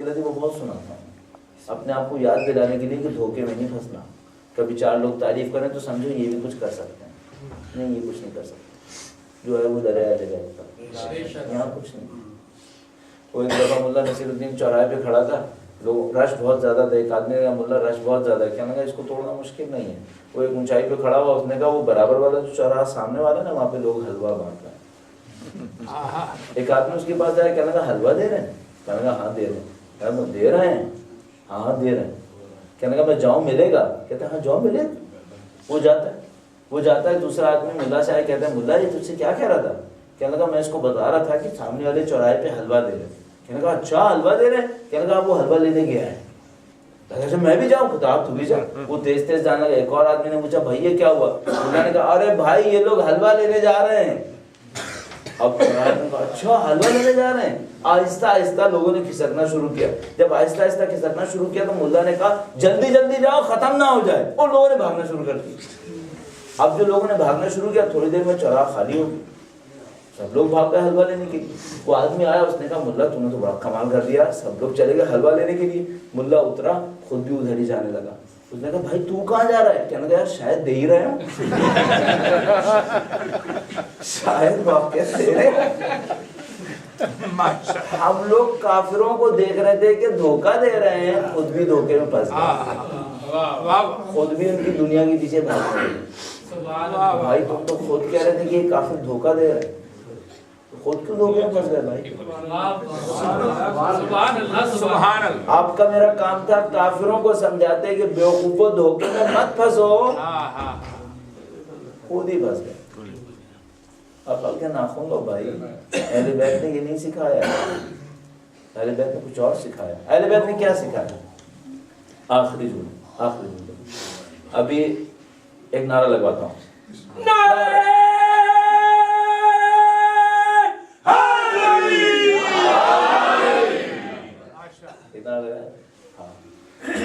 وہ بہت سناتا ہوں اپنے آپ کو یاد دلانے کے لیے کہ دھوکے میں نہیں پھنسنا. کبھی چار لوگ تعریف کریں تو سمجھو یہ بھی کچھ کر سکتے ہیں. نہیں، یہ کچھ نہیں کر سکتے. جو ہے وہ دریا لے جائے گا، یہاں کچھ نہیں. وہ ایک دفعہ ملا نصیر الدین چوراہے پہ کھڑا تھا، لوگ رش بہت زیادہ تھا. ایک آدمی نے کہا ملا رش بہت زیادہ ہے، کہنے لگا اس کو توڑنا مشکل نہیں ہے. وہ ایک اونچائی پہ کھڑا ہوا، اس نے کہا وہ برابر والا جو چوراہا سامنے والا نا، وہاں پہ لوگ حلوہ بانٹ رہے ہیں. ایک آدمی اس کے پاس آیا، کہنے لگا حلوہ دے رہے ہیں؟ کہنے لگا ہاں دے رہے ہیں. دے رہے ہیں؟ ہاں دے رہے ہیں. کہنے لگا میں جاؤں ملے گا؟ کہتے ہیں ہاں جاؤ ملے. وہ جاتا ہے دوسرا آدمی ملا سے آیا، کہتا ہے ملا یہ تجھ سے کیا کہہ رہا تھا؟ کہنے لگا میں اس کو بتا رہا تھا کہ سامنے والے چوراہے پہ حلوہ دے رہے. کہنے لگا اچھا حلوہ دے رہے ہیں؟ کہنے لگا وہ حلوہ لینے گیا ہے. اچھا میں بھی جاؤں؟ کتاب تو بھی جا. وہ تیز تیز جانے لگا. ایک اور آدمی نے پوچھا بھائی یہ کیا ہوا؟ انہوں نے کہا ارے بھائی یہ لوگ حلوہ لینے جا رہے ہیں. اب اچھا حلوہ لینے جا رہے ہیں. آہستہ آہستہ لوگوں نے کھسکنا شروع کیا. جب آہستہ آہستہ کھسکنا شروع کیا تو ملا نے کہا جلدی جلدی جاؤ ختم نہ ہو جائے. اور لوگوں نے بھاگنا شروع کر دیا. اب جو لوگوں نے بھاگنا شروع کیا تھوڑی دیر میں چوراہا خالی ہو گیا. سب لوگ بھاگ گئے حلوہ لینے کے لیے. وہ آدمی آیا، اس نے کہا ملا تم نے تو بڑا کمال کر دیا. سب لوگ چلے گئے حلوہ لینے کے لیے. ملا اترا، خود بھی ادھر ہی جانے لگا. اس نے کہا بھائی تو کہاں جا رہا ہے؟ کہنے لگا یار شاید دے ہی رہے ہوں. شاید واقعہ دے رہے ہیں. ہم لوگ کافروں کو دیکھ رہے تھے کہ دھوکہ دے رہے ہیں، خود بھی دھوکے میں پھنس گئے. خود بھی ان کی دنیا کے پیچھے بھاگ رہے ہیں. بھائی تم تو خود کہہ رہے تھے کہ یہ کافر دھوکہ دے رہے ہیں، خود کیوں دھوکے میں پھنس گئے بھائی؟ آپ کا میرا کام تھا کافروں کو سمجھاتے کہ بیوقوفوں دھوکے میں مت پھنسو، خود ہی پھنس گئے. عقل کے ناخن لو بھائی. اہل بیت نے یہ نہیں سکھایا. اہل بیت نے کچھ اور سکھایا. اہل بیت نے کیا سکھایا؟ آخری جملہ ابھی ایک نعرہ لگواتا ہوں.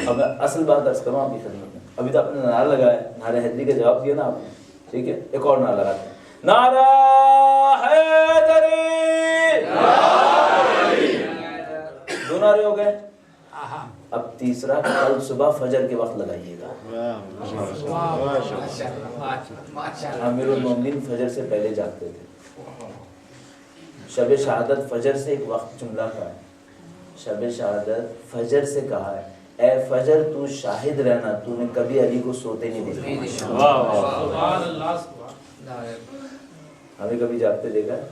اب میں اصل بات درس کروں آپ کی خدمت میں. ابھی تو آپ نے نعرہ لگایا، نعرہ حیدری کا جواب دیا نا آپ نے، ٹھیک ہے. ایک اور نعرہ لگاتے ہیں. نعرہ حیدری. دو نعرے ہو گئے. اب تیسرا کل صبح فجر کے وقت لگائیے گا. امیر المومنین فجر سے پہلے جاگتے تھے. شب شہادت فجر سے ایک وقت جملہ کا ہے. شب شہادت فجر سے کہا ہے اے فجر تو شاہد رہنا، تو نے کبھی علی کو سوتے نہیں دیکھا. ہمیں کبھی جاگتے دیکھا ہے؟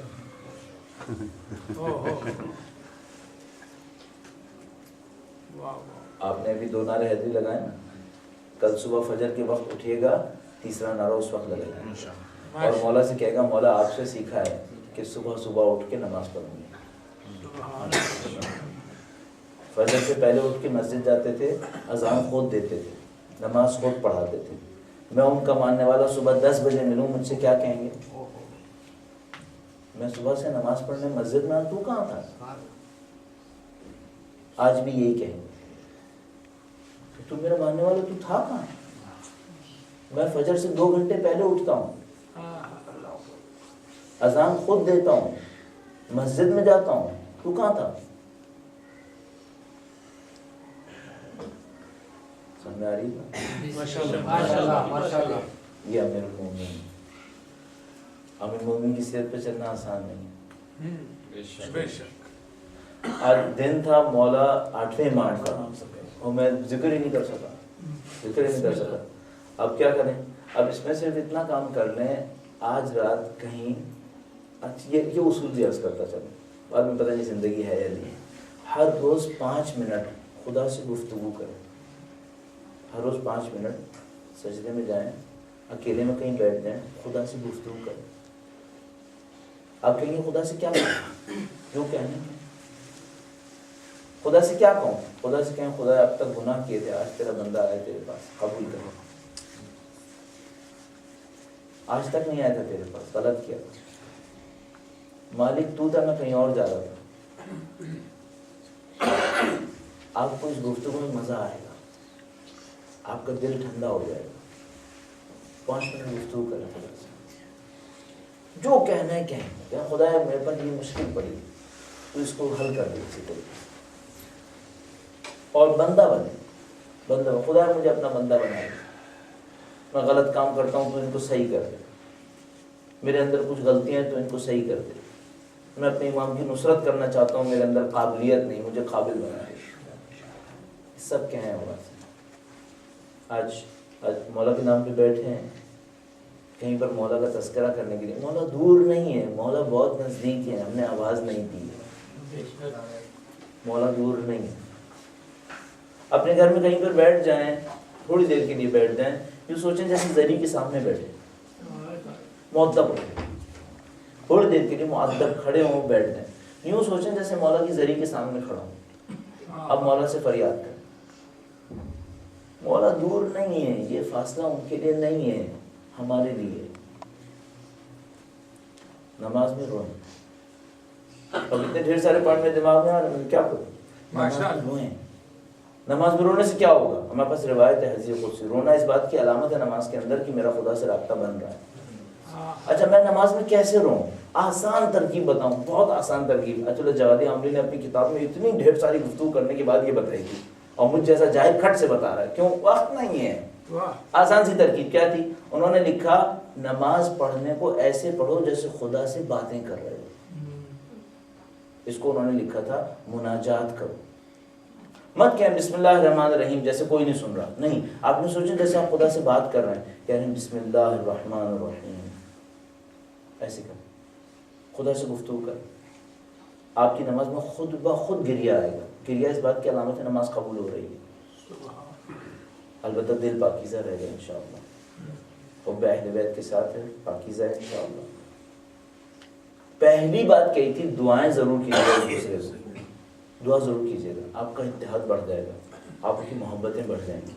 آپ نے ابھی دو نعرے حیدری لگائے نا. کل صبح فجر کے وقت اٹھیے گا، تیسرا نعرہ اس وقت لگائے گا اور مولا سے کہے گا مولا آپ سے سیکھا ہے کہ صبح صبح اٹھ کے نماز پڑھوں گی. فجر سے پہلے اٹھ کے مسجد جاتے تھے، اذان خود دیتے تھے، نماز خود پڑھاتے تھے. میں ان کا ماننے والا صبح 10 بجے ملوں، مجھ سے کیا کہیں گے؟ میں صبح سے نماز پڑھنے مسجد میں آؤں، تو کہاں تھا؟ آج بھی یہی کہیں گے تو میرا ماننے والا تو تھا کہاں؟ میں فجر سے 2 گھنٹے پہلے اٹھتا ہوں، اذان خود دیتا ہوں، مسجد میں جاتا ہوں، تو کہاں تھا؟ سمجھ آ رہی ہے؟ یہ امیر المومنین. امیر المومنین کی سیرت پہ چلنا آسان نہیں ہے. آج دن تھا مولا 8ویں مارچ کا، اور میں ذکر ہی نہیں کر سکا. اب کیا کریں؟ اب اس میں صرف اتنا کام کر لیں، آج رات کہیں یہ اصول بھی عرض کرتا چلیں، بعد میں پتہ نہیں زندگی ہے یا نہیں. ہر روز 5 منٹ خدا سے گفتگو کریں. ہر روز 5 منٹ سجدے میں جائیں، اکیلے میں کہیں بیٹھ جائیں، خدا سے گفتگو کریں. آپ کہیں گے خدا سے کیا کہیں؟ جو کہنے خدا سے کیا کہوں؟ خدا سے کہیں خدا اب تک گناہ کیے تھے، آج تیرا بندہ آیا تیرے پاس، قبول کرو. آج تک نہیں آیا تھا تیرے پاس، غلط کیا تھا. مالک تو تھا، میں کہیں اور جا رہا تھا. آپ کو اس گفتگو میں مزہ آئے گا، آپ کا دل ٹھنڈا ہو جائے گا. 5 منٹ گفتگو کریں خدا سے، جو کہنا ہے کہیں. کہ خدا میرے پر یہ مشکل پڑی، تو اس کو حل کر دے اسی طریقے. اور بندہ بنے، خدا مجھے اپنا بندہ بنائے، میں غلط کام کرتا ہوں تو ان کو صحیح کر دے، میرے اندر کچھ غلطیاں ہیں تو ان کو صحیح کر دے، میں اپنے امام کی نصرت کرنا چاہتا ہوں، میرے اندر قابلیت نہیں، مجھے قابل بنا دے۔ سب کہیں آج مولا کے نام پہ بیٹھے ہیں، کہیں پر مولا کا تذکرہ کرنے کے لیے۔ مولا دور نہیں ہے، مولا بہت نزدیک ہے، ہم نے آواز نہیں دی ہے، مولا دور نہیں ہے۔ اپنے گھر میں کہیں پر بیٹھ جائیں، تھوڑی دیر کے لیے بیٹھ جائیں، یوں سوچیں جیسے زری کے سامنے بیٹھے، مؤدب ہو، تھوڑی دیر کے لیے مؤدب کھڑے ہوں، بیٹھ جائیں، یوں سوچیں جیسے مولا کی زری کے سامنے کھڑا ہوں، اب مولا سے فریاد کریں۔ مولا دور نہیں ہے، یہ فاصلہ ان کے لیے نہیں ہے، ہمارے لیے۔ نماز میں روئیں، اب اتنے ڈھیر سارے پڑھ میں دماغ میں آ رہے ہیں، کیا کروں؟ نماز میں روئیں۔ نماز میں رونے سے کیا ہوگا؟ ہمارے پاس روایت ہے حدیث قدسی، رونا اس بات کی علامت ہے نماز کے اندر کہ میرا خدا سے رابطہ بن رہا ہے۔ اچھا میں نماز میں کیسے روں؟ آسان ترکیب بتاؤں، بہت آسان ترکیب۔ اچھا جوادی عامری نے اپنی کتاب میں اتنی ڈھیر ساری گفتگو کرنے کے بعد یہ بتائی تھی، اور مجھ جیسا جاہل کھٹ سے بتا رہا ہے، کیوں؟ وقت نہیں ہے۔ آسان سی ترکیب کیا تھی؟ انہوں نے لکھا نماز پڑھنے کو ایسے پڑھو جیسے خدا سے باتیں کر رہے ہو۔ اس کو انہوں نے لکھا تھا مناجات کرو، مت کہیں بسم اللہ الرحمن الرحیم جیسے کوئی نہیں سن رہا، نہیں، آپ نے سوچا جیسے آپ خدا سے بات کر رہے ہیں، کہہ رہے ہیں بسم اللہ الرحمن الرحیم، ایسے کر، خدا سے گفتگو کر۔ آپ کی نماز میں خود بخود گریہ آئے گا۔ گریہ اس بات کی علامت ہے نماز قبول ہو رہی ہے، البتہ دل پاکیزہ رہے گا انشاءاللہ، حب اہل بیت کے ساتھ ہے، پاکیزہ ہے انشاءاللہ۔ پہلی بات کہی تھی دعائیں ضرور کیجیے گا، ایک دوسرے سے دعا ضرور کیجیے گا، آپ کا اتحاد بڑھ جائے گا، آپ کی محبتیں بڑھ جائیں گی۔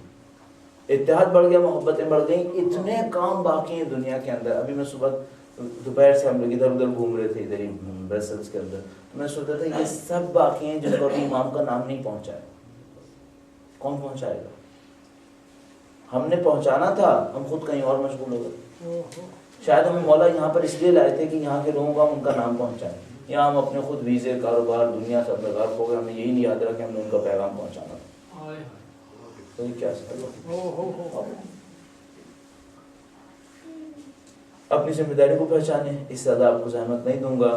اتحاد بڑھ گیا، محبتیں بڑھ گئیں، اتنے کام باقی ہیں دنیا کے اندر۔ ابھی میں صبح دوپہر سے ہم لوگ ادھر ادھر گھوم رہے تھے، ادھر ہی برسلز کے اندر، میں سوچا تھا یہ سب باقی ہیں جن کو ابھی امام کا نام نہیں پہنچا ہے۔ کون پہنچائے گا؟ ہم نے پہنچانا تھا، ہم خود کہیں اور مشغول ہو گئے۔ شاید ہمیں مولا یہاں پر اس لیے لائے تھے کہ یہاں کے لوگوں کو ہم ان کا نام پہنچائیں، یہاں ہم اپنے خود ویزے، کاروبار، دنیا سب میں غرق ہو گئے، ہمیں یہی نہیں یاد رہا کہ ہم نے ان کا پیغام پہنچانا تھا۔ تو یہ کیا اپنی ذمہ داری کو پہچانے، اس سے زیادہ آپ کو زحمت نہیں دوں گا۔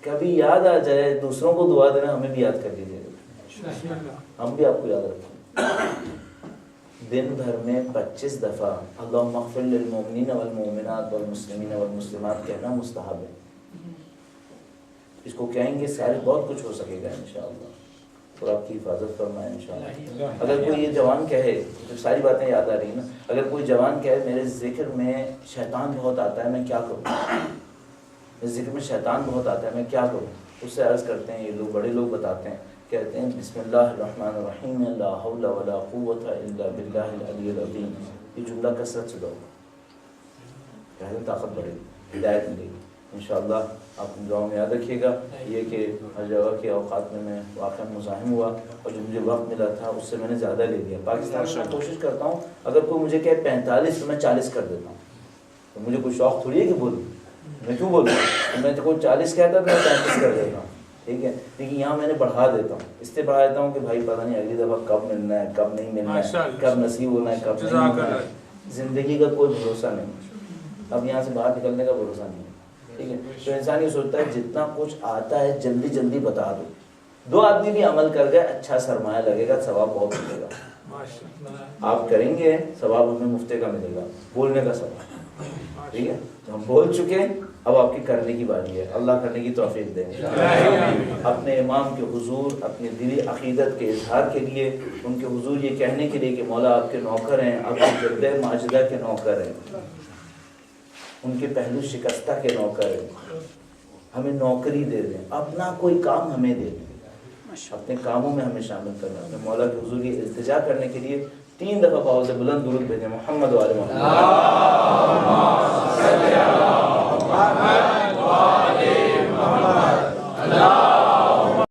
کبھی یاد آ جائے دوسروں کو دعا دینا، ہمیں بھی یاد کر لیجیے گا، ہم بھی آپ کو یاد رکھیں۔ دن بھر میں 25 دفعہ اللہم اغفر للمؤمنین والمؤمنات والمسلمین والمسلمات کہنا مستحب ہے۔ اس کو کہیں گے سارے بہت کچھ ہو سکے گا انشاءاللہ، اور آپ کی حفاظت فرمائے انشاءاللہ۔ اگر کوئی یہ جوان کہے، جب ساری باتیں یاد آ رہی ہیں نا، اگر کوئی جوان کہے میرے ذکر میں شیطان بہت آتا ہے، میں کیا کروں؟ میرے ذکر میں شیطان بہت آتا ہے، میں کیا کروں؟ اس سے عرض کرتے ہیں، یہ لوگ بڑے لوگ بتاتے ہیں، کہتے ہیں بسم اللہ الرحمن الرحیم لا حول ولا قوت الا باللہ العلی العظیم، یہ جملہ کثرت سے دو، پہلے طاقت بڑھے گی، ہدایت ملے گی انشاءاللہ۔ آپ دعاؤں میں یاد رکھیے گا یہ کہ ہر جگہ کے اوقات میں واقعا مزاحم ہوا، اور جو مجھے وقت ملا تھا اس سے میں نے زیادہ لے لیا۔ پاکستان میں کوشش کرتا ہوں اگر کوئی مجھے کہے 45 تو میں 40 کر دیتا ہوں، تو مجھے کوئی شوق تھوڑی ہے کہ بولوں، میں کیوں بولوں؟ میں تو کوئی 40 کہتا تو میں 35 کر دیتا ہوں، ٹھیک ہے، لیکن یہاں میں نے بڑھا دیتا ہوں، اس سے بڑھا دیتا ہوں کہ بھائی پتہ نہیں اگلی دفعہ کب ملنا ہے، کب نہیں ملنا ہے، کب نصیب ہونا ہے، کب نہیں ہونا ہے۔ زندگی کا کوئی بھروسہ نہیں، اب یہاں سے باہر نکلنے کا بھروسہ نہیں ہے، ٹھیک ہے۔ تو انسان یہ سوچتا ہے جتنا کچھ آتا ہے جلدی جلدی بتا دو، 2 آدمی بھی عمل کر گئے، اچھا سرمایہ لگے گا، ثواب بہت ملے گا۔ آپ کریں گے ثواب ہمیں مفتے کا ملے گا، بولنے کا ثواب، ٹھیک ہے۔ ہم بول چکے، اب آپ کی کرنے کی باری ہے، اللہ کرنے کی توفیق دے۔ اپنے امام کے حضور اپنے دلی عقیدت کے اظہار کے لیے، ان کے حضور یہ کہنے کے لیے کہ مولا آپ کے نوکر ہیں، آپ کے جدہ ماجدہ کے نوکر ہیں، ان کے پہلو شکستہ کے نوکر ہیں، ہمیں نوکری دے دیں، اپنا کوئی کام ہمیں دے دیں، اپنے کاموں میں ہمیں شامل کرنا، اپنے مولا کے حضور یہ التجا کرنے کے لیے 3 دفعہ پاؤں سے بلند درود بھیجیں، محمد و آل محمد۔